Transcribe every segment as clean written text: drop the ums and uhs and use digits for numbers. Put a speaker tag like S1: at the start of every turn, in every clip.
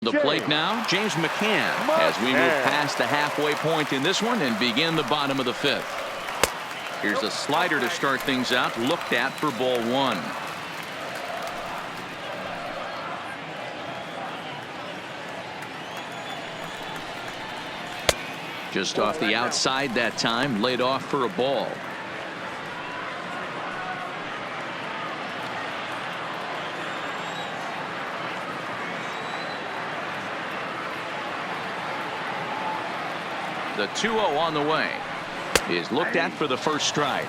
S1: The plate now, James McCann, as we move past the halfway point in this one and begin the bottom of the fifth. Here's a slider to start things out, looked at for ball one. Just off the outside that time, laid off for a ball. The 2-0 on the way is looked at for the first strike.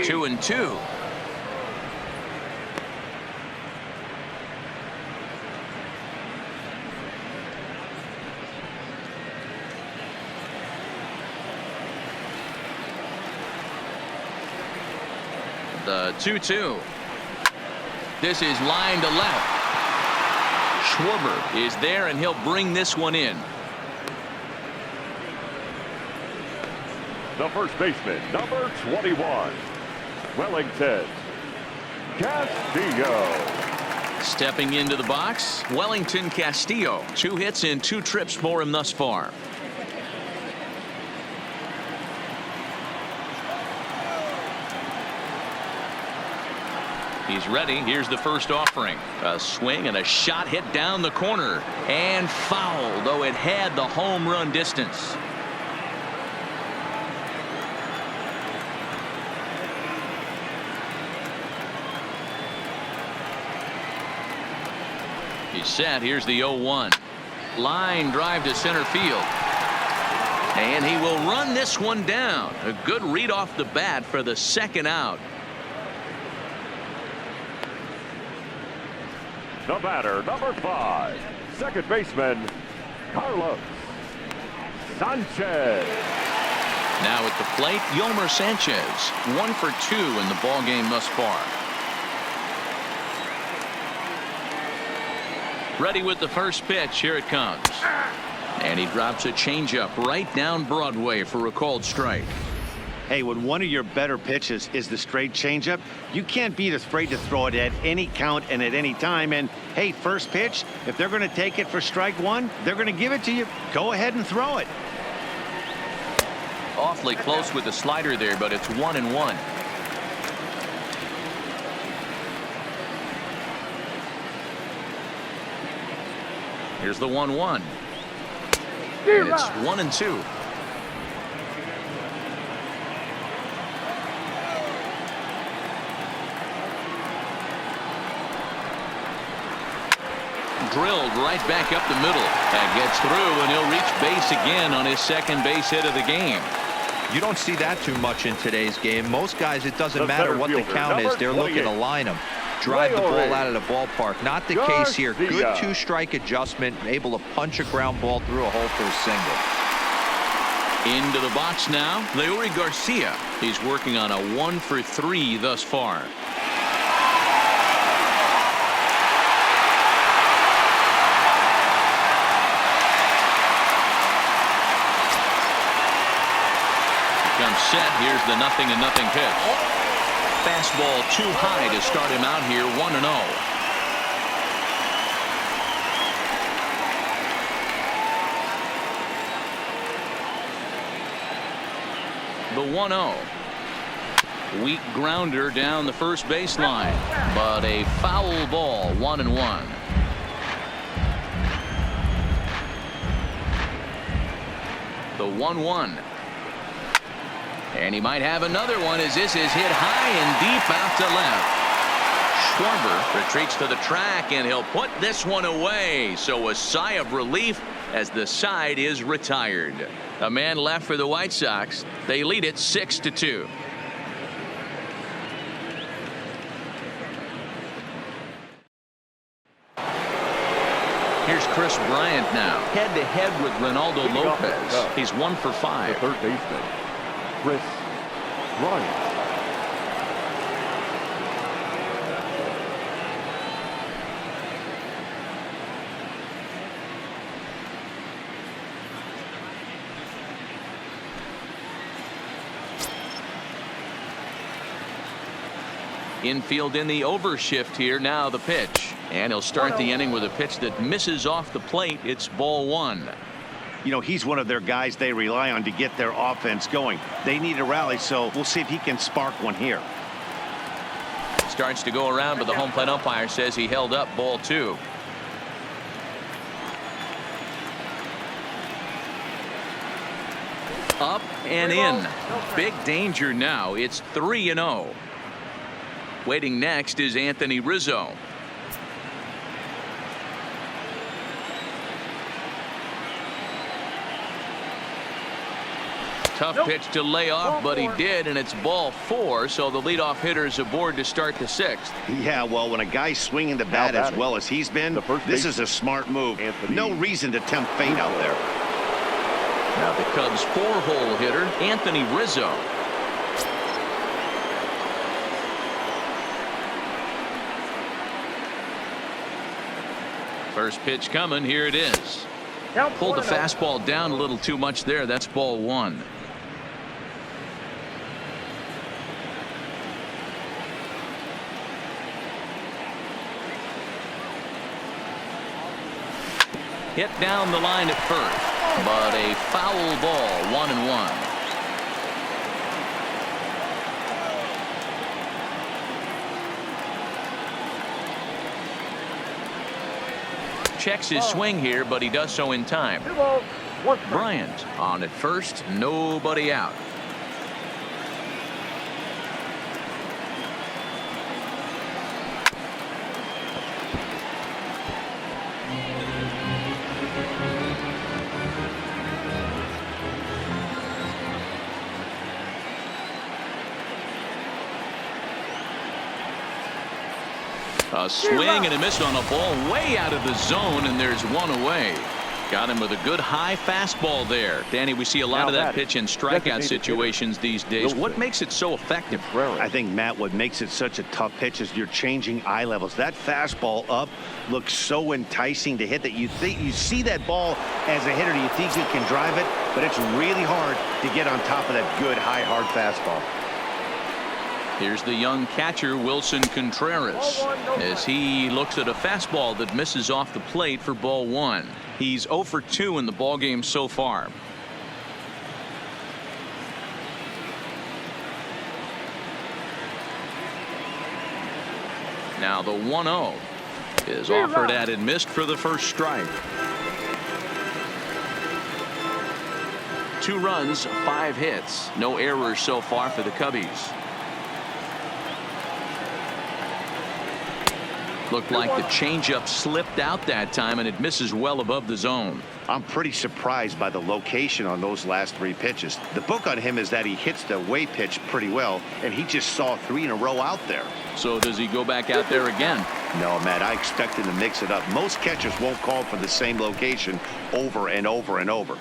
S1: Two and two. The 2-2. This is line to left. Schwarber is there, and he'll bring this one in.
S2: The first baseman, number 21, Wellington Castillo.
S1: Stepping into the box, Wellington Castillo. 2 hits and 2 trips for him thus far. He's ready. Here's the first offering. A swing and a shot hit down the corner and foul, though it had the home run distance. He's set. Here's the 0-1. Line drive to center field. And he will run this one down. A good read off the bat for the second out.
S2: The batter, number 5, second baseman, Carlos Sanchez.
S1: Now at the plate, Yolmer Sanchez. 1 for 2 in the ballgame thus far. Ready with the first pitch. Here it comes. And he drops a changeup right down Broadway for a called strike.
S3: Hey, when one of your better pitches is the straight changeup, you can't be afraid to throw it at any count and at any time. And hey, first pitch, if they're going to take it for strike one, they're going to give it to you. Go ahead and throw it.
S1: Awfully close with the slider there, but it's 1-1. Here's the 1-1. It's 1-2. Drilled right back up the middle. That gets through, and he'll reach base again on his second base hit of the game.
S4: You don't see that too much in today's game. Most guys, it doesn't matter what the count is. They're looking to line them, drive the ball out of the ballpark. Not the case here. Good 2-strike adjustment, able to punch a ground ball through a hole for a single.
S1: Into the box now, Leury Garcia. He's working on a 1 for 3 thus far. Set. Here's the 0-0 pitch. Fastball too high to start him out here. 1-0. The 1-0. Weak grounder down the first baseline, but a foul ball. 1-1. The 1-1. And he might have another one as this is hit high and deep out to left. Schwarber retreats to the track, and he'll put this one away. So a sigh of relief as the side is retired. A man left for the White Sox. They lead it 6-2. Here's Chris Bryant now, head-to-head with Ronaldo Lopez. He's 1 for 5.
S2: The third baseman, Chris Bryant.
S1: Infield in the overshift here. Now the pitch. And he'll start the inning with a pitch that misses off the plate. It's ball one.
S3: You know, he's one of their guys they rely on to get their offense going. They need a rally, so we'll see if he can spark one here.
S1: Starts to go around, but the home plate umpire says he held up ball two. Up and in. Big danger now. It's 3-0. Waiting next is Anthony Rizzo. Tough pitch to lay off, but he did, and it's ball four, so the leadoff hitter is aboard to start the sixth.
S3: Yeah, well, when a guy's swinging the bat as well as he's been, this is a smart move. No reason to tempt fate out there.
S1: Now the Cubs' four-hole hitter, Anthony Rizzo. First pitch coming. Here it is. Pulled the fastball down a little too much there. That's ball one. Hit down the line at first, but a foul ball. 1-1. Checks his swing here, but he does so in time. Bryant on at first, nobody out. A swing and a miss on a ball way out of the zone, and there's one away. Got him with a good high fastball there. Danny, we see a lot of that pitch in strikeout situations these days. What makes it so effective?
S3: I think, Matt, what makes it such a tough pitch is you're changing eye levels. That fastball up looks so enticing to hit that you think you see that ball as a hitter. You think you can drive it, but it's really hard to get on top of that good high hard fastball.
S1: Here's the young catcher, Wilson Contreras, as he looks at a fastball that misses off the plate for ball one. He's 0 for 2 in the ballgame so far. Now the 1-0 is offered at and missed for the first strike. 2 runs, 5 hits, no errors so far for the Cubbies. Looked like the changeup slipped out that time, and it misses well above the zone.
S3: I'm pretty surprised by the location on those last 3 pitches. The book on him is that he hits the away pitch pretty well, and he just saw 3 in a row out there.
S1: So does he go back out there again?
S3: No, Matt, I expect him to mix it up. Most catchers won't call for the same location over and over and over.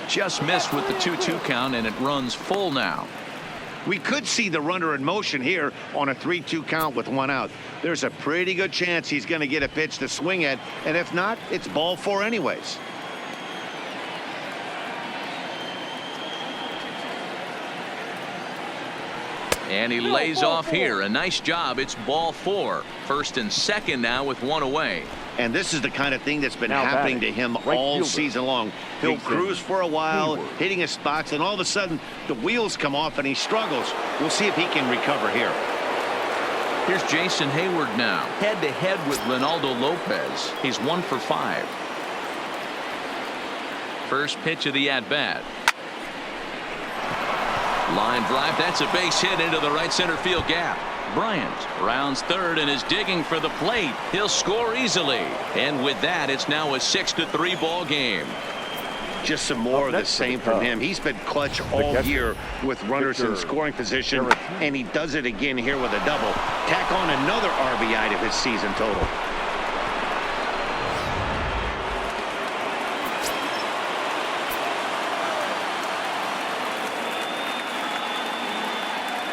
S1: Just missed with the 2-2 count, and it runs full now.
S3: We could see the runner in motion here on a 3-2 count with 1 out. There's a pretty good chance he's going to get a pitch to swing at, and if not, it's ball 4 anyways.
S1: And he lays off here. A nice job. It's ball 4. First and second now with 1 away.
S3: And this is the kind of thing that's been happening to him all season long. He'll cruise for a while, hitting his spots, and all of a sudden the wheels come off and he struggles. We'll see if he can recover here.
S1: Here's Jason Hayward now, head-to-head with Ronaldo Lopez. He's 1 for 5. First pitch of the at-bat. Line drive. That's a base hit into the right center field gap. Bryant rounds third and is digging for the plate. He'll score easily. And with that, it's now a 6-3 ball game.
S3: Just some more of the same from him. He's been clutch all year with runners in scoring position, and he does it again here with a double. Tack on another RBI to his season total.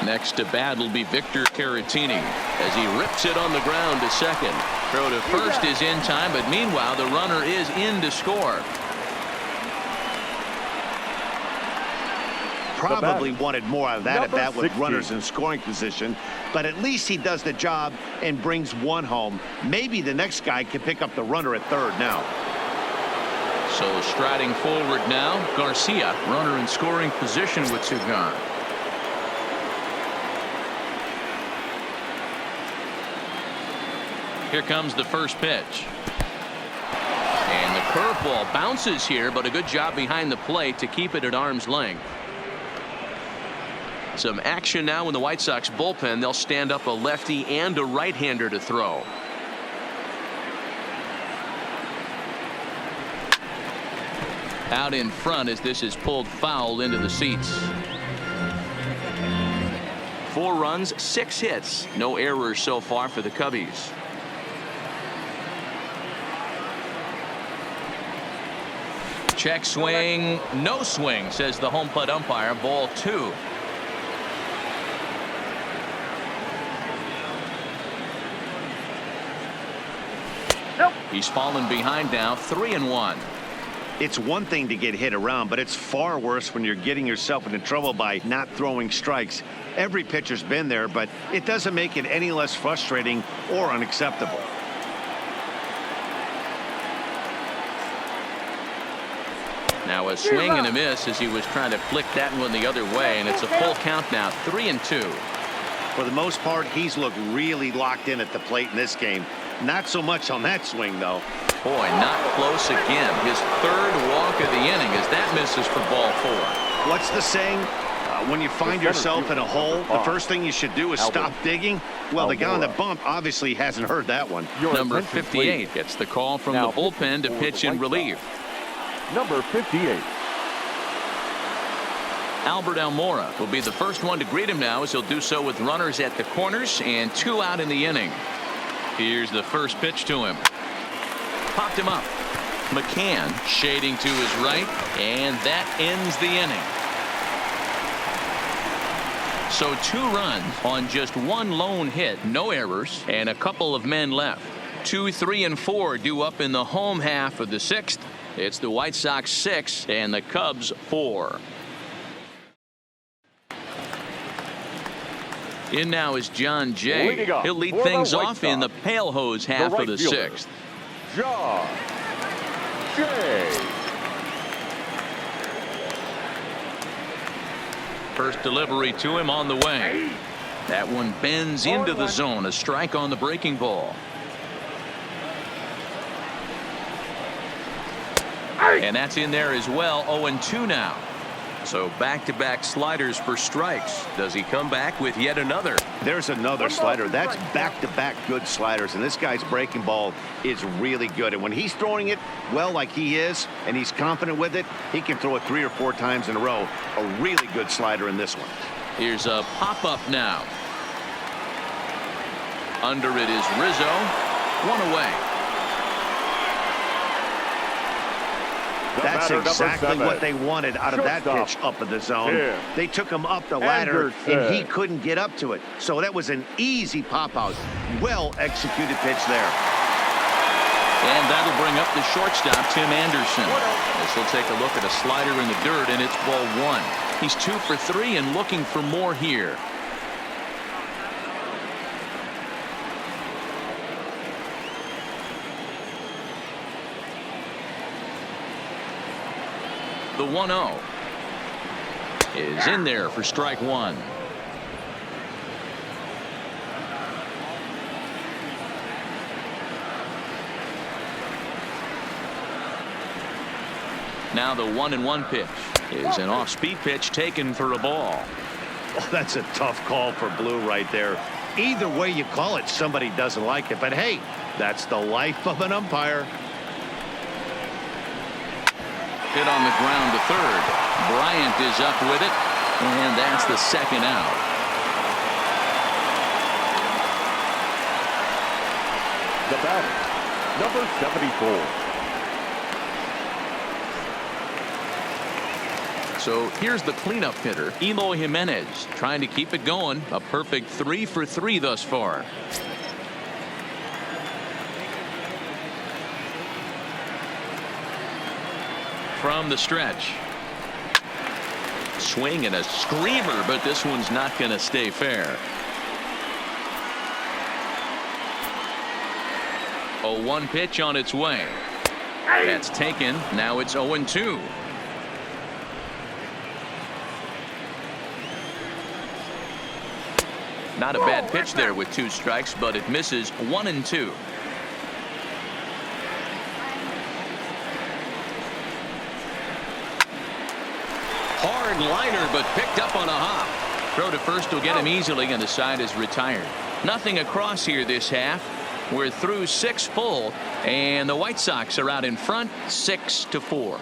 S1: Next to bat will be Victor Caratini as he rips it on the ground to second. Throw to first is in time, but meanwhile the runner is in to score.
S3: Probably wanted more out of that at bat with
S2: 16.
S3: runners in scoring position, but at least he does the job and brings one home. Maybe the next guy can pick up the runner at third now.
S1: So striding forward now, Garcia, runner in scoring position with two gone. Here comes the first pitch. And the curveball bounces here, but a good job behind the plate to keep it at arm's length. Some action now in the White Sox bullpen. They'll stand up a lefty and a right-hander to throw. Out in front as this is pulled foul into the seats. 4 runs, 6 hits. No errors so far for the Cubbies. Check swing, no swing, says the home plate umpire. Ball 2. He's fallen behind now, 3-1.
S3: It's one thing to get hit around, but it's far worse when you're getting yourself into trouble by not throwing strikes. Every pitcher's been there, but it doesn't make it any less frustrating or unacceptable.
S1: Now a swing and a miss as he was trying to flick that one the other way, and it's a full count now, 3-2.
S3: For the most part, he's looked really locked in at the plate in this game. Not so much on that swing, though.
S1: Boy, not close again. His 3rd walk of the inning as that misses for ball 4.
S3: What's the saying? When you find yourself in a hole, the first thing you should do is stop digging. Well, the guy on the bump obviously hasn't heard that one.
S1: Number 58 gets the call from the bullpen to pitch in relief.
S2: Number 58.
S1: Albert Almora will be the first one to greet him now, as he'll do so with runners at the corners and 2 out in the inning. Here's the first pitch to him. Popped him up. McCann shading to his right, and that ends the inning. So 2 runs on just 1 lone hit, no errors, and a couple of men left. 2, 3, and 4 due up in the home half of the 6th. It's the White Sox 6 and the Cubs 4. In now is John Jay. He'll lead things off in the pale hose half of the 6th.
S2: John Jay.
S1: First delivery to him on the way. That one bends into the zone. A strike on the breaking ball. And that's in there as well. 0-2 now. So back-to-back sliders for strikes. Does he come back with yet another?
S3: There's another slider. That's back-to-back good sliders. And this guy's breaking ball is really good. And when he's throwing it well like he is, and he's confident with it, he can throw it 3 or 4 times in a row. A really good slider in this one.
S1: Here's a pop-up now. Under it is Rizzo. 1 away.
S3: That's exactly what they wanted out of that pitch up in the zone. They took him up the ladder, and he couldn't get up to it. So that was an easy pop-out. Well-executed pitch there.
S1: And that'll bring up the shortstop, Tim Anderson. This will take a look at a slider in the dirt, and it's ball 1. He's 2 for 3 and looking for more here. The 1-0 is in there for strike 1. Now the 1-1 pitch is an off-speed pitch taken for a ball.
S3: Oh, that's a tough call for Blue right there. Either way you call it, somebody doesn't like it. But hey, that's the life of an umpire.
S1: Hit on the ground to third. Bryant is up with it, and that's the 2nd out.
S2: The batter, number 74.
S1: So here's the cleanup hitter, Eloy Jimenez, trying to keep it going. A perfect 3 for 3 thus far. From the stretch. Swing and a screamer, but this one's not going to stay fair. 0-1 pitch on its way. That's taken. Now it's 0-2. Not a bad pitch there with 2 strikes, but it misses. 1-2. Hard liner, but picked up on a hop. Throw to first will get him easily, and the side is retired. Nothing across here this half. We're through 6 full, and the White Sox are out in front 6-4.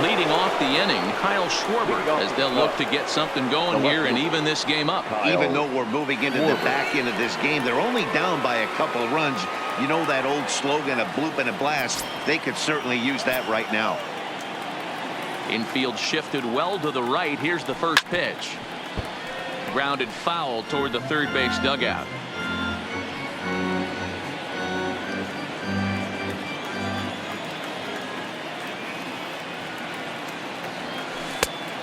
S1: Leading off the inning, Kyle Schwarber, as they'll look to get something going here and even this game up.
S3: Even though we're moving into the back end of this game, they're only down by a couple of runs. You know that old slogan, a bloop and a blast. They could certainly use that right now.
S1: Infield shifted well to the right. Here's the first pitch. Grounded foul toward the third base dugout.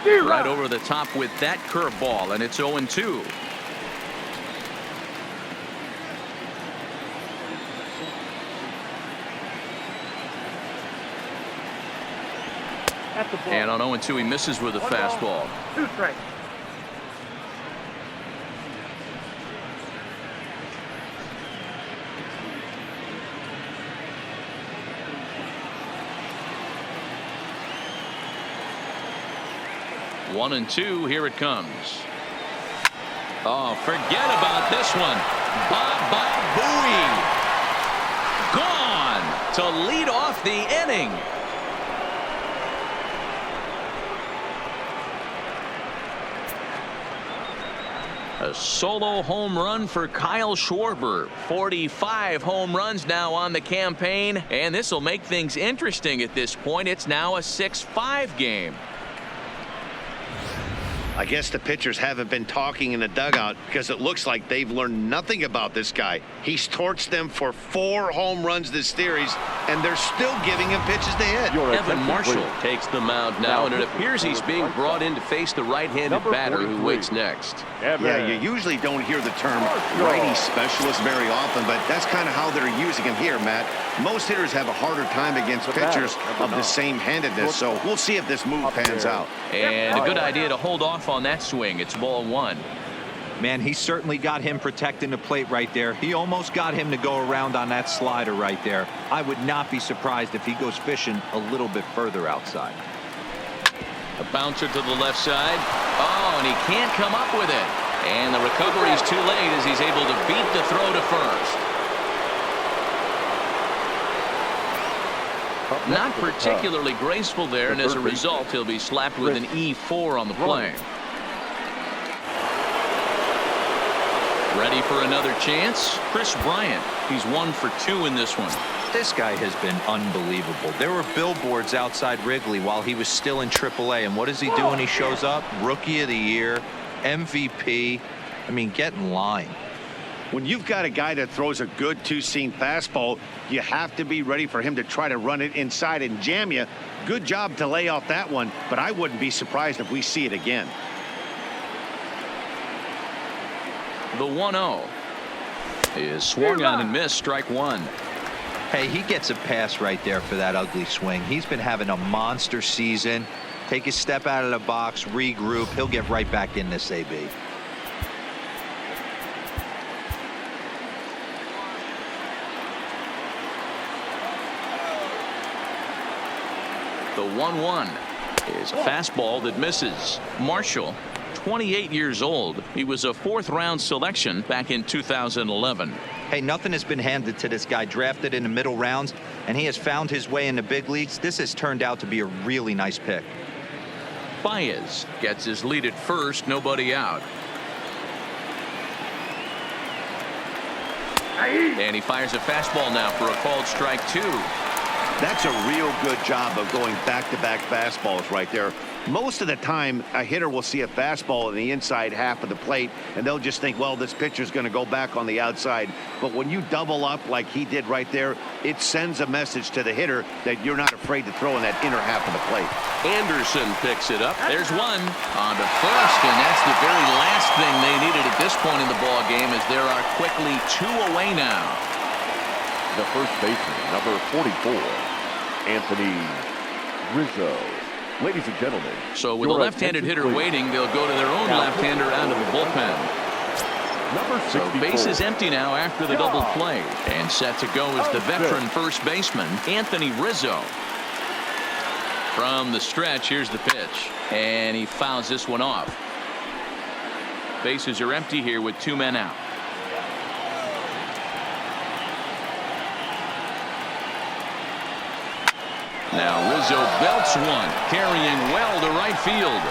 S1: Right over the top with that curveball, and it's 0-2. And on 0-2, he misses with a fastball.
S5: 2 strikes.
S1: One and two, here it comes. Oh, forget about this one. Baba Booey. Gone to lead off the inning. A solo home run for Kyle Schwarber. 45 home runs now on the campaign, and this will make things interesting at this point. It's now a 6-5 game.
S3: I guess the pitchers haven't been talking in the dugout because it looks like they've learned nothing about this guy. He's torched them for 4 home runs this series, and they're still giving him pitches to hit.
S1: Evan Marshall takes the mound now, and it appears he's being brought in to face the right-handed batter who waits next.
S3: Yeah, you usually don't hear the term righty specialist very often, but that's kind of how they're using him here, Matt. Most hitters have a harder time against pitchers of the same handedness, so we'll see if this move pans out.
S1: And a good idea to hold off on that swing. It's ball 1.
S4: Man, he certainly got him protecting the plate right there. He almost got him to go around on that slider right there. I would not be surprised if he goes fishing a little bit further outside.
S1: A bouncer to the left side. Oh, and he can't come up with it. And the recovery's too late as he's able to beat the throw to first. Not particularly graceful there, and as a result, he'll be slapped with an E4 on the play. Ready for another chance? Chris Bryant. He's 1 for 2 in this one.
S4: This guy has been unbelievable. There were billboards outside Wrigley while he was still in AAA, and what does he do when he shows up? Rookie of the Year, MVP. I mean, get in line.
S3: When you've got a guy that throws a good 2-seam fastball, you have to be ready for him to try to run it inside and jam you. Good job to lay off that one, but I wouldn't be surprised if we see it again.
S1: The 1-0 is swung on and missed. Strike 1.
S4: Hey, he gets a pass right there for that ugly swing. He's been having a monster season. Take a step out of the box, regroup. He'll get right back in this AB.
S1: The 1-1 is a fastball that misses. Marshall, 28 years old. He was a 4th-round selection back in 2011.
S4: Hey, nothing has been handed to this guy. Drafted in the middle rounds, and he has found his way in the big leagues. This has turned out to be a really nice pick.
S1: Baez gets his lead at first. Nobody out. And he fires a fastball now for a called strike 2.
S3: That's a real good job of going back-to-back fastballs right there. Most of the time, a hitter will see a fastball in the inside half of the plate, and they'll just think, well, this pitcher's going to go back on the outside. But when you double up like he did right there, it sends a message to the hitter that you're not afraid to throw in that inner half of the plate.
S1: Anderson picks it up. There's one on to first, and that's the very last thing they needed at this point in the ball game, as there are quickly 2 away now.
S2: The first baseman, number 44, Anthony Rizzo. Ladies and gentlemen.
S1: So with a left-handed hitter waiting, they'll go to their own left-hander out of the bullpen.
S2: Number 64.
S1: So base is empty now after the double play. And set to go is the veteran first baseman, Anthony Rizzo. From the stretch, here's the pitch. And he fouls this one off. Bases are empty here with 2 men out. Now Rizzo belts one, carrying well to right field.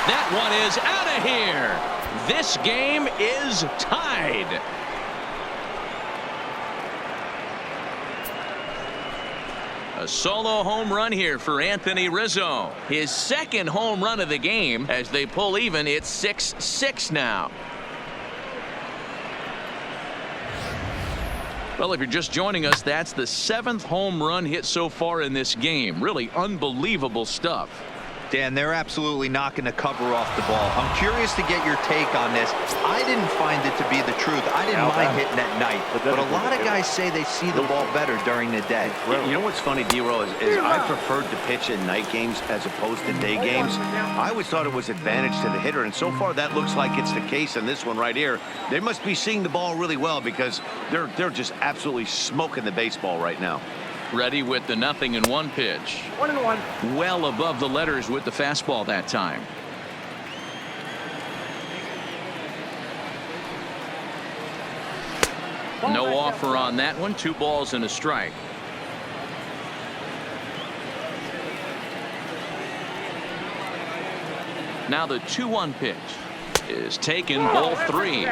S1: That one is out of here. This game is tied. A solo home run here for Anthony Rizzo. His second home run of the game. As they pull even, it's 6-6 now. Well, if you're just joining us, that's the 7th home run hit so far in this game. Really unbelievable stuff.
S4: Dan, they're absolutely not going to cover off the ball. I'm curious to get your take on this. I didn't find it to be the truth. I didn't mind hitting at night, but a lot of guys say they see the ball better during the day.
S3: You know what's funny, D-Roll, is I preferred to pitch in night games as opposed to day games. I always thought it was advantage to the hitter, and so far that looks like it's the case in this one right here. They must be seeing the ball really well, because they're just absolutely smoking the baseball right now.
S1: Ready with the 0-1 pitch. 1-1. Well above the letters with the fastball that time. No offer on that one. 2 balls and a strike. Now the 2-1 pitch is taken, ball 3.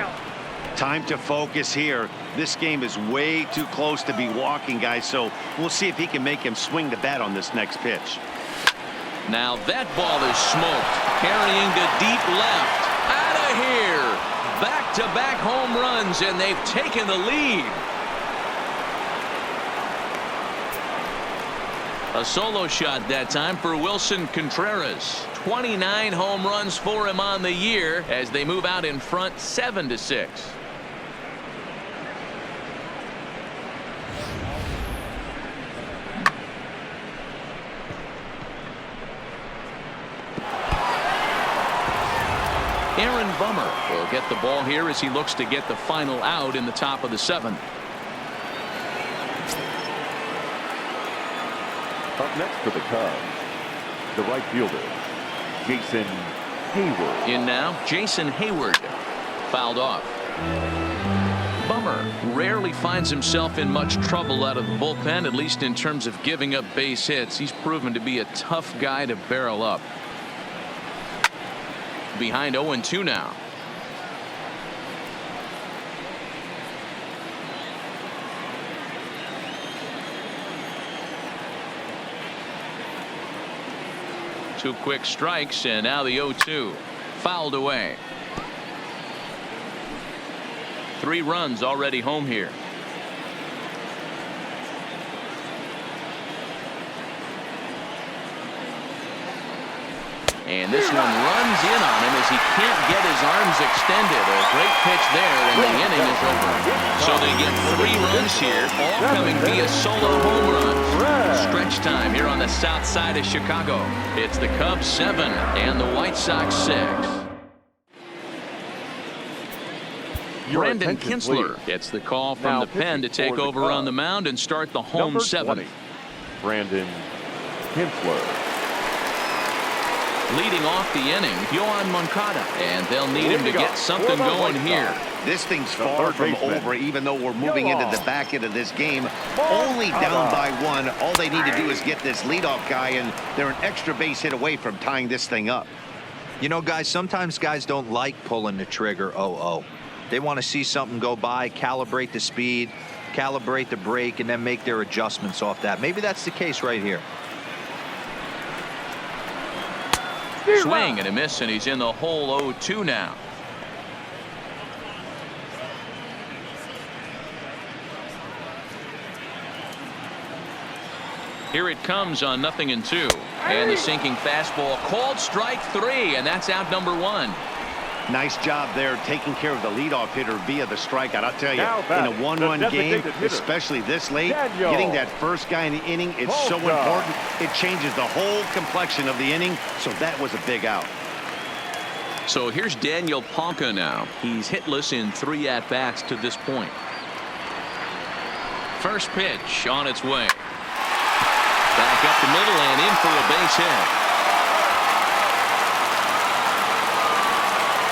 S3: Time to focus here. This game is way too close to be walking, guys, so we'll see if he can make him swing the bat on this next pitch.
S1: Now that ball is smoked, carrying to deep left. Out of here. Back-to-back home runs, and they've taken the lead. A solo shot that time for Wilson Contreras. 29 home runs for him on the year as they move out in front 7-6. Aaron Bummer will get the ball here as he looks to get the final out in the top of the 7th.
S2: Up next for the Cubs, the right fielder, Jason Hayward.
S1: In now, Jason Hayward. Fouled off. Bummer rarely finds himself in much trouble out of the bullpen, at least in terms of giving up base hits. He's proven to be a tough guy to barrel up. Behind 0-2 now. Two quick strikes, and now the 0-2. Fouled away. 3 runs already home here. And this one runs in on him as he can't get his arms extended. A great pitch there, and the inning is over. So they get 3 runs here, all coming via solo home runs. Stretch time here on the south side of Chicago. It's the Cubs 7 and the White Sox 6. Brendan Kinsler gets the call from the pen to take over on the mound and start the home 7.
S2: Brandon Kinsler.
S1: Leading off the inning, Yohan Moncada, and they'll need him to get something going here.
S3: This thing's far from over, even though we're moving into the back end of this game. Only down by 1. All they need to do is get this leadoff guy, and they're an extra base hit away from tying this thing up.
S4: You know, guys, sometimes guys don't like pulling the trigger 0-0. They want to see something go by, calibrate the speed. calibrate the break, and then make their adjustments off that. Maybe that's the case right here.
S1: Swing and a miss, and he's in the hole 0-2 now. Here it comes on 0-2. And the sinking fastball called strike 3, and that's out number 1.
S3: Nice job there taking care of the leadoff hitter via the strikeout. I'll tell you, in a one-run game, especially this late, getting that first guy in the inning, it's so important. It changes the whole complexion of the inning, so that was a big out.
S1: So here's Daniel Ponca now. He's hitless in 3 at-bats to this point. First pitch on its way. Back up the middle and in for a base hit.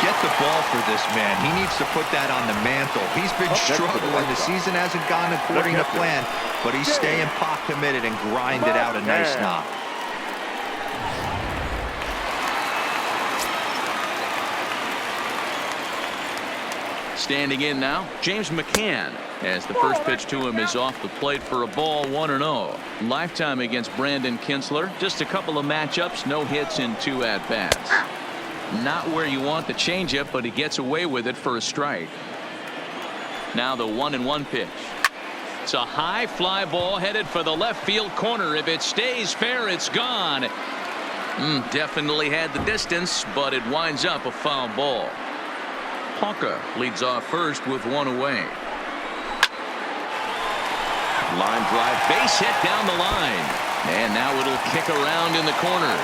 S4: Get the ball for this man. He needs to put that on the mantle. He's been struggling. The season hasn't gone according to plan, but he's staying pot committed and grinded out a nice knock.
S1: Standing in now, James McCann, as the first pitch to him is off the plate for a ball, 1-0. Lifetime against Brandon Kinsler. Just a couple of matchups, no hits in 2 at-bats. Not where you want the changeup, but he gets away with it for a strike. Now the 1-1 pitch. It's a high fly ball headed for the left field corner. If it stays fair, it's gone. Definitely had the distance, but it winds up a foul ball. Ponca leads off first with 1 away. Line drive, base hit down the line. And now it'll kick around in the corner.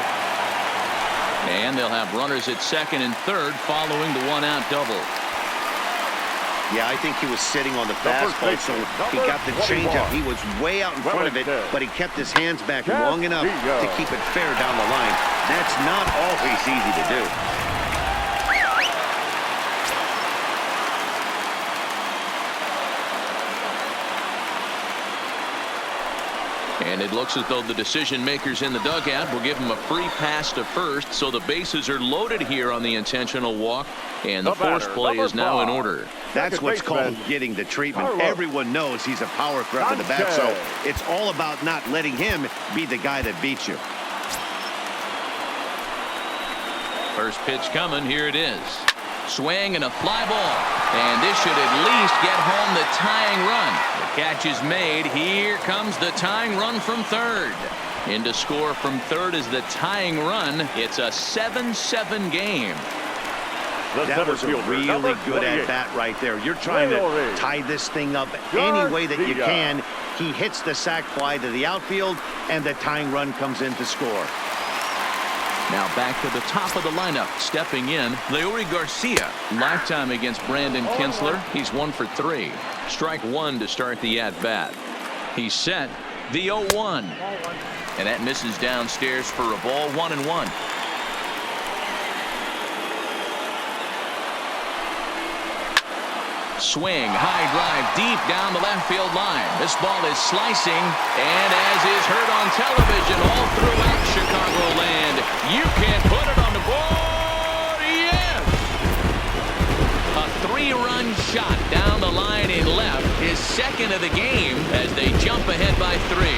S1: And they'll have runners at second and third following the 1-out double.
S3: Yeah, I think he was sitting on the fastball, so he got the changeup. He was way out in front of it, but he kept his hands back long enough to keep it fair down the line. That's not always easy to do.
S1: And it looks as though the decision makers in the dugout will give him a free pass to first, so the bases are loaded here on the intentional walk, and the force play is now in order.
S3: That's what's called getting the treatment. Everyone knows he's a power threat for the bat, so it's all about not letting him be the guy that beats you.
S1: First pitch coming, here it is. Swing and a fly ball, and this should at least get home the tying run. The catch is made. Here comes the tying run from third. In to score from third is the tying run. It's a 7-7 game.
S3: That was a really good at bat right there. You're trying to tie this thing up any way that you can. He hits the sac fly to the outfield, and the tying run comes in to score.
S1: Now back to the top of the lineup. Stepping in, Leury Garcia. Lifetime against Brandon Kinsler. He's 1 for 3. Strike 1 to start the at-bat. He's set. The 0-1. And that misses downstairs for a ball, 1-1. Swing, high drive, deep down the left field line. This ball is slicing, and as is heard on television all throughout Chicagoland, you can't put it on the board. Yes! A 3-run shot down the line in left, his second of the game as they jump ahead by 3.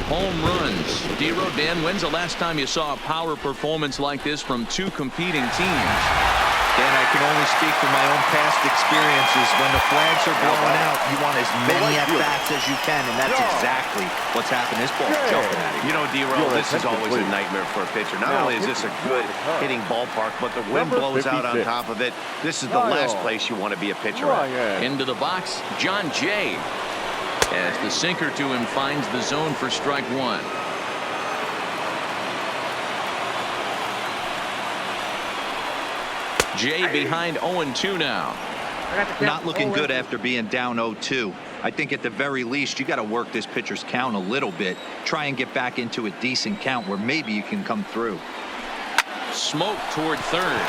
S1: Home runs. Dan, when's the last time you saw a power performance like this from 2 competing teams?
S4: Dan, I can only speak from my own past experiences. When the flags are blowing out, you want as many at-bats as you can, and that's exactly what's happened. This ball's jumping at him.
S3: You know, D-Roll, this is always a nightmare for a pitcher. Not only is this a good hitting ballpark, but the wind blows out on top of it. This is the last place you want to be a pitcher at.
S1: Into the box, John Jay. As the sinker to him finds the zone for strike 1. Jay behind 0-2 now.
S4: Not looking good after being down 0-2. I think at the very least you got to work this pitcher's count a little bit. Try and get back into a decent count where maybe you can come through.
S1: Smoke toward third.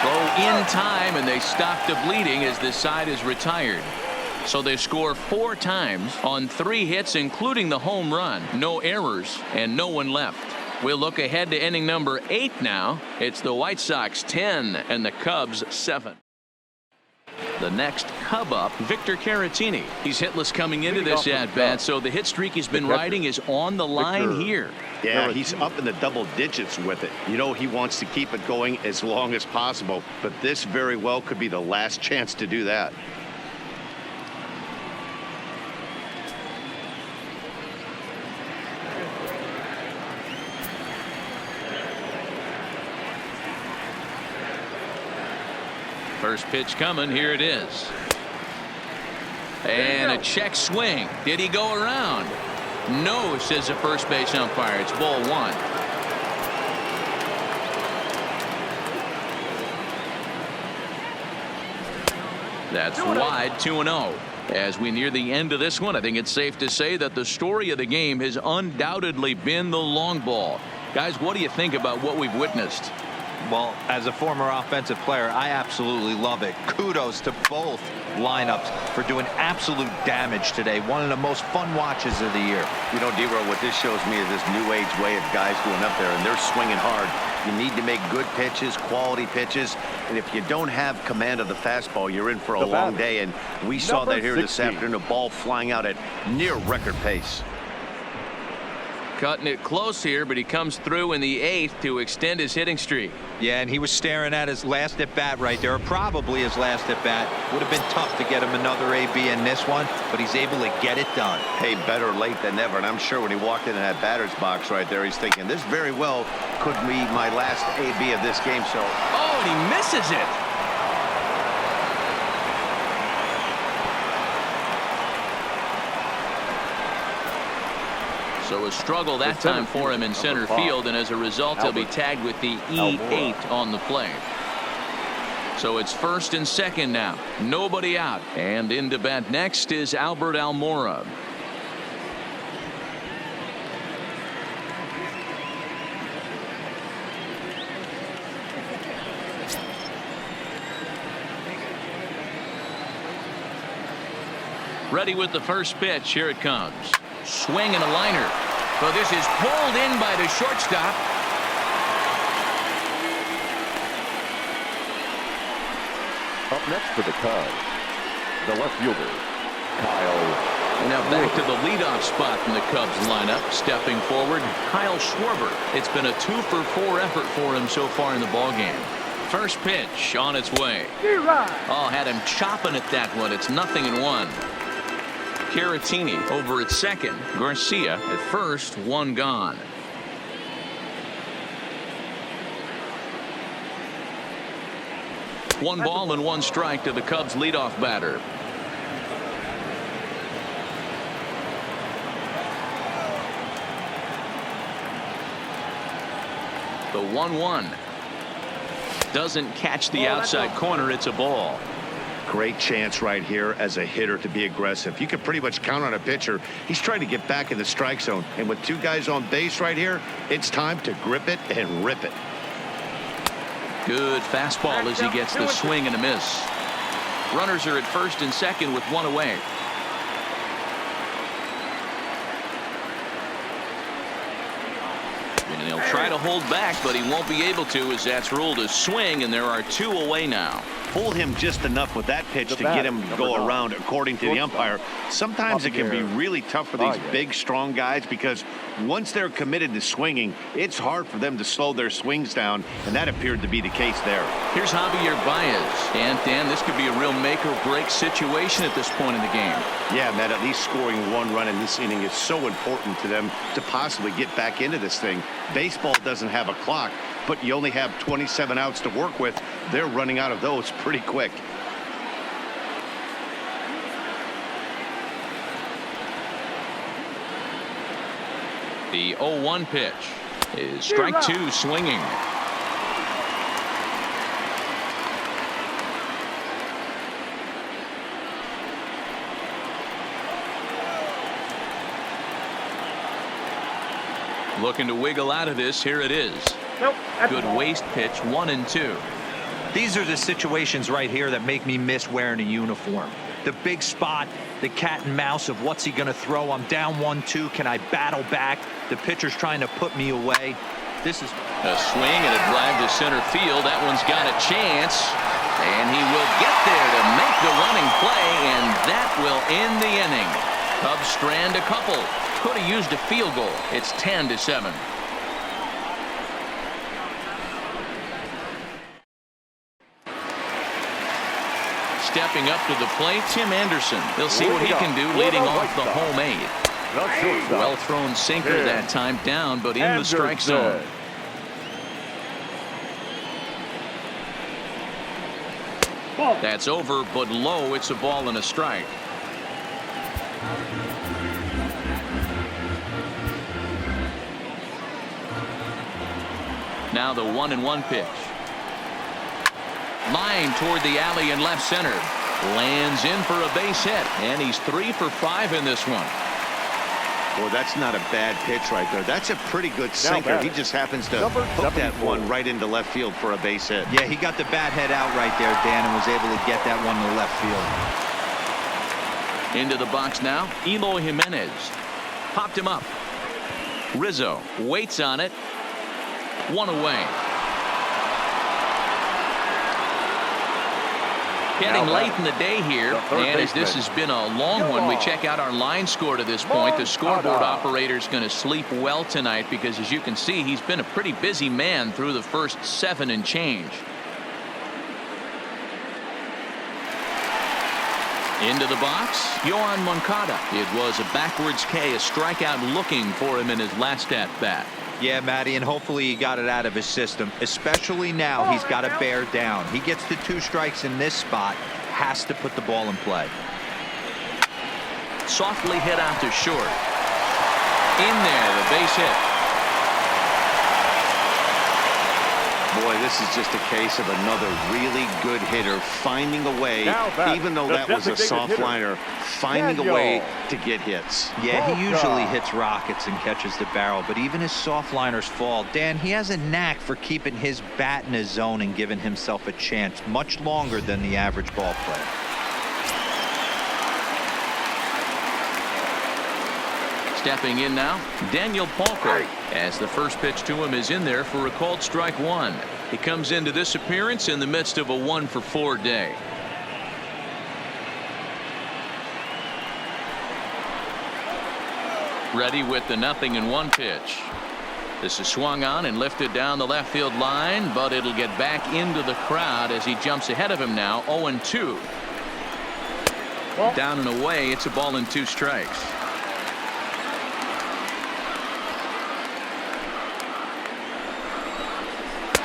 S1: Throw in time, and they stop the bleeding as this side is retired. So they score 4 times on 3 hits, including the home run. No errors and no one left. We'll look ahead to inning number 8 now. It's the White Sox 10 and the Cubs 7. The next Cub up, Victor Caratini. He's hitless coming into this at-bat, so the hit streak he's been riding is on the line here.
S3: Yeah, he's up in the double digits with it. You know, he wants to keep it going as long as possible, but this very well could be the last chance to do that.
S1: First pitch coming. Here it is. And a check swing. Did he go around? No, says the first base umpire. It's ball 1. That's wide, 2-0. As we near the end of this one, I think it's safe to say that the story of the game has undoubtedly been the long ball. Guys, what do you think about what we've witnessed?
S4: Well, as a former offensive player, I absolutely love it. Kudos to both lineups for doing absolute damage today. One of the most fun watches of the year.
S3: You know, D-Row, what this shows me is this new age way of guys going up there, and they're swinging hard. You need to make good pitches, quality pitches, and if you don't have command of the fastball, you're in for a long day, and we saw that here this afternoon, a ball flying out at near record pace.
S1: Cutting it close here, but he comes through in the 8th to extend his hitting streak.
S4: Yeah, and he was staring at his last at bat right there, or probably his last at bat. Would have been tough to get him another AB in this one, but he's able to get it done.
S3: Hey, better late than never, and I'm sure when he walked into that batter's box right there, he's thinking this very well could be my last AB of this game. So,
S1: oh, and he misses it. So a struggle that time for him in center field, and as a result, he'll be tagged with the E8 on the play. So it's first and second now. Nobody out. And in to bat next is Albert Almora. Ready with the first pitch. Here it comes. Swing and a liner. But this is pulled in by the shortstop.
S2: Up next for the Cubs, the left fielder, Kyle.
S1: Now back to the leadoff spot in the Cubs lineup. Stepping forward, Kyle Schwarber. It's been a 2-for-4 effort for him so far in the ballgame. First pitch on its way. Oh, had him chopping at that one. It's 0-1. Caratini over at second. Garcia at first. 1 gone. One ball and 1 strike to the Cubs leadoff batter. The 1-1 doesn't catch the outside corner. It's a ball.
S3: Great chance right here as a hitter to be aggressive. You can pretty much count on a pitcher. He's trying to get back in the strike zone, and with 2 guys on base right here, it's time to grip it and rip it.
S1: Good fastball as he gets the swing and a miss. Runners are at first and second with 1 away. And he'll try to hold back, but he won't be able to, as that's ruled a swing, and there are 2 away now.
S3: Fooled him just enough with that pitch to get him to go around, according to the umpire. Sometimes it can be really tough for these big, strong guys, because once they're committed to swinging, it's hard for them to slow their swings down, and that appeared to be the case there.
S1: Here's Javier Baez. And, Dan, this could be a real make-or-break situation at this point in the game.
S3: Yeah, Matt, at least scoring 1 run in this inning is so important to them to possibly get back into this thing. Baseball doesn't have a clock, but you only have 27 outs to work with. They're running out of those pretty quick.
S1: The 0-1 pitch is strike 2, swinging. Looking to wiggle out of this. Here it is. Good waist pitch, 1-2.
S4: These are the situations right here that make me miss wearing a uniform. The big spot, the cat and mouse of what's he going to throw. I'm down 1-2. Can I battle back? The pitcher's trying to put me away. This is
S1: a swing and a drive to center field. That one's got a chance. And he will get there to make the running play, and that will end the inning. Cubs strand a couple. Could have used a field goal. It's 10-7. Stepping up to the plate, Tim Anderson. He'll see what he can do leading off the home 8. Well thrown sinker that time down, but in the strike zone. That's over, but low. It's a ball and a strike. Now the 1-1 pitch. Line toward the alley in left center. Lands in for a base hit, and he's 3 for 5 in this one.
S3: Boy, that's not a bad pitch right there. That's a pretty good sinker. He just happens to hook that one right into left field for a base hit.
S4: Yeah, he got the bat head out right there, Dan, and was able to get that one to left field.
S1: Into the box now, Eloy Jimenez. Popped him up. Rizzo waits on it. One away. Getting late in the day here, and as this has been a long one, we check out our line score to this point. The scoreboard operator is going to sleep well tonight because, as you can see, he's been a pretty busy man through the first 7 and change. Into the box, Yoán Moncada. It was a backwards K, a strikeout looking for him in his last at-bat.
S4: Yeah, Matty, and hopefully he got it out of his system, especially now he's got to bear down. He gets the 2 strikes in this spot, has to put the ball in play.
S1: Softly hit out to short. In there, the base hit.
S3: Boy, this is just a case of another really good hitter finding a way, even though that was a soft liner, finding a way to get hits.
S4: Yeah, he usually hits rockets and catches the barrel, but even his soft liners fall. Dan, he has a knack for keeping his bat in his zone and giving himself a chance much longer than the average ball player.
S1: Stepping in now, Daniel Palko, as the first pitch to him is in there for a called strike 1. He comes into this appearance in the midst of a 1-for-4 day. Ready with the 0-1 pitch. This is swung on and lifted down the left field line, but it'll get back into the crowd as he jumps ahead of him now. 0-2. Down and away, it's a ball and 2 strikes.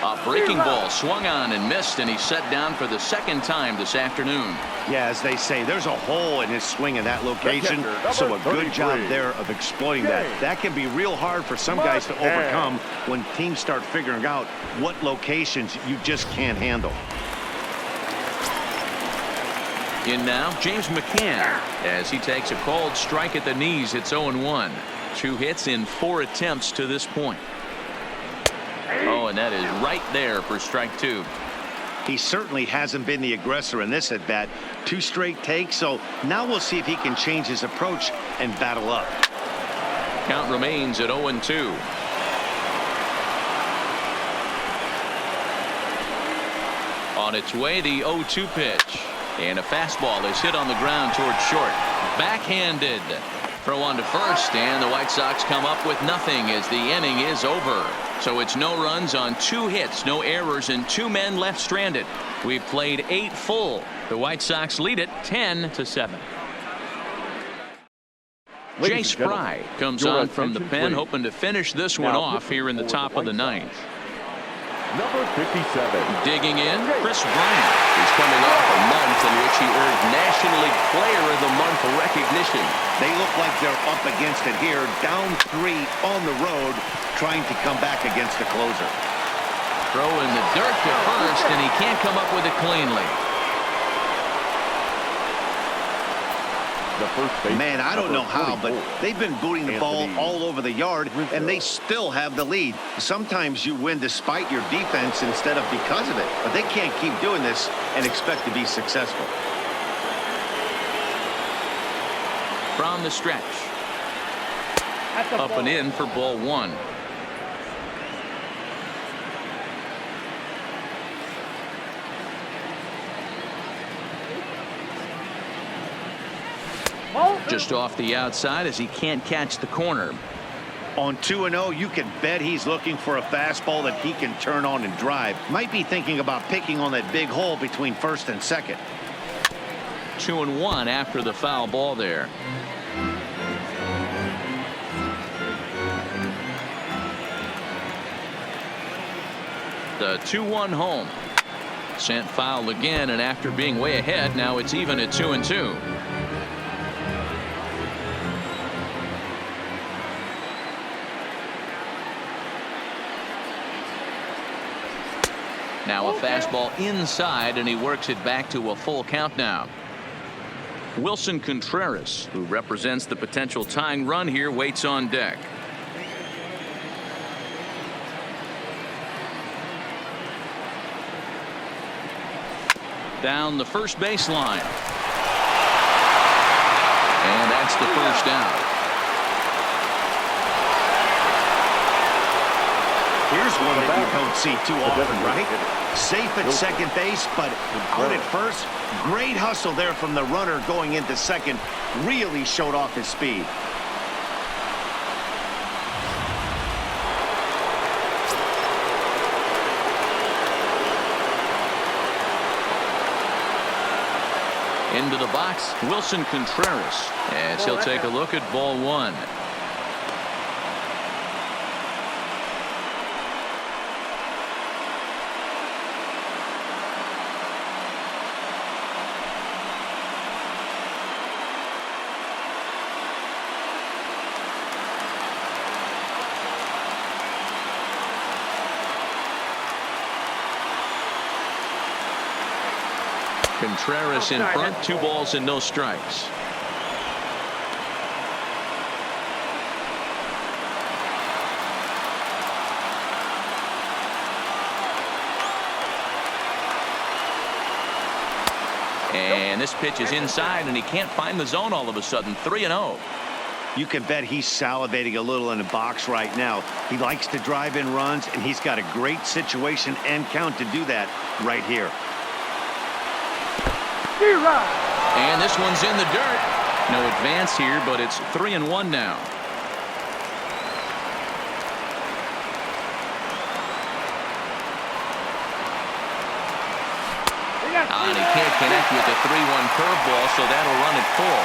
S1: A breaking ball swung on and missed, and he's set down for the 2nd time this afternoon.
S3: Yeah, as they say, there's a hole in his swing in that location, so a good job there of exploiting that. That can be real hard for some guys to overcome when teams start figuring out what locations you just can't handle.
S1: In now, James McCann, as he takes a called strike at the knees. It's 0-1. 2 hits in 4 attempts to this point. Oh, and that is right there for strike 2.
S3: He certainly hasn't been the aggressor in this at bat. 2 straight takes, so now we'll see if he can change his approach and battle up.
S1: Count remains at 0-2. On its way, the 0-2 pitch. And a fastball is hit on the ground towards short. Backhanded. Throw on to first, and the White Sox come up with nothing as the inning is over. So it's no runs on 2 hits, no errors, and 2 men left stranded. We've played 8 full. The White Sox lead it 10-7. Jay Spry comes on from the pen, hoping to finish this one off here in the top of the 9th.
S2: Number 57.
S1: Digging in, Chris Bryant. He's coming off a month in which he earned National League Player of the Month recognition.
S3: They look like they're up against it here, down 3 on the road, trying to come back against the closer.
S1: Throw in the dirt to first, and he can't come up with it cleanly.
S2: The first baseman,
S3: Man, I don't know how, but
S2: 24,
S3: they've been booting the ball
S2: Anthony
S3: all over the yard, and they still have the lead. Sometimes you win despite your defense instead of because of it, but they can't keep doing this and expect to be successful.
S1: From the stretch. Up and in for ball one. Just off the outside as he can't catch the corner.
S3: On 2-0, you can bet he's looking for a fastball that he can turn on and drive. Might be thinking about picking on that big hole between first and second.
S1: 2-1 after the foul ball there. The 2-1 home. Sent foul again, and after being way ahead, now it's even at 2-2. Now a fastball inside, and he works it back to a full count now. Wilson Contreras, who represents the potential tying run here, waits on deck. Down the first baseline. And that's the first down.
S3: Here's one that you don't see too often, right? Safe at second base, but out at first. Great hustle there from the runner going into second. Really showed off his speed.
S1: Into the box, Wilson Contreras, as he'll take a look at ball one. Contreras in front, 2 balls and no strikes. And this pitch is inside, and he can't find the zone all of a sudden. 3-0.
S3: You can bet he's salivating a little in the box right now. He likes to drive in runs, and he's got a great situation and count to do that right here.
S1: And this one's in the dirt. No advance here, but it's 3-1 now. And he can't connect with the 3-1 curveball, so that'll run it full.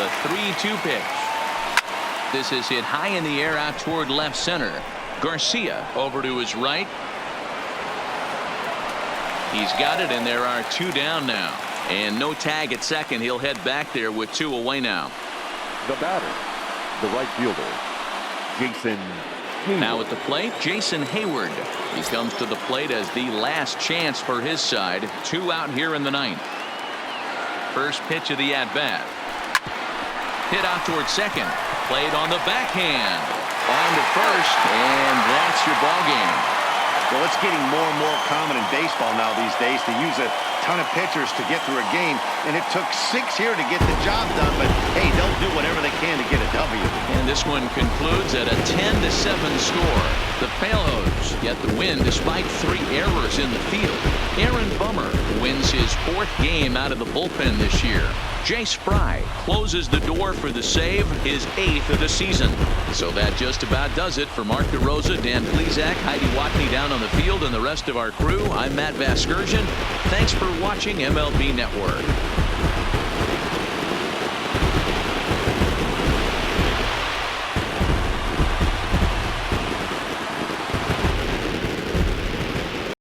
S1: The 3-2 pitch. This is hit high in the air out toward left center. Garcia over to his right. He's got it, and there are 2 down now. And no tag at second. He'll head back there with 2 away now.
S2: The batter, the right fielder, Jason Hayward.
S1: Now at the plate, Jason Hayward. He comes to the plate as the last chance for his side. 2 out here in the 9th. First pitch of the at-bat. Hit out toward second. Played on the backhand. On to first, and that's your ball game.
S3: Well, it's getting more and more common in baseball now these days to use a ton of pitchers to get through a game, and it took 6 here to get the job done, but hey, they'll do whatever they can to get a W.
S1: And this one concludes at a 10-7 score. The Palos get the win despite 3 errors in the field. Aaron Bummer wins his 4th game out of the bullpen this year. Jace Fry closes the door for the save, his 8th of the season. So that just about does it for Mark DeRosa, Dan Plesac, Heidi Watney down on the field, and the rest of our crew. I'm Matt Vasgersian. Thanks for watching MLB Network.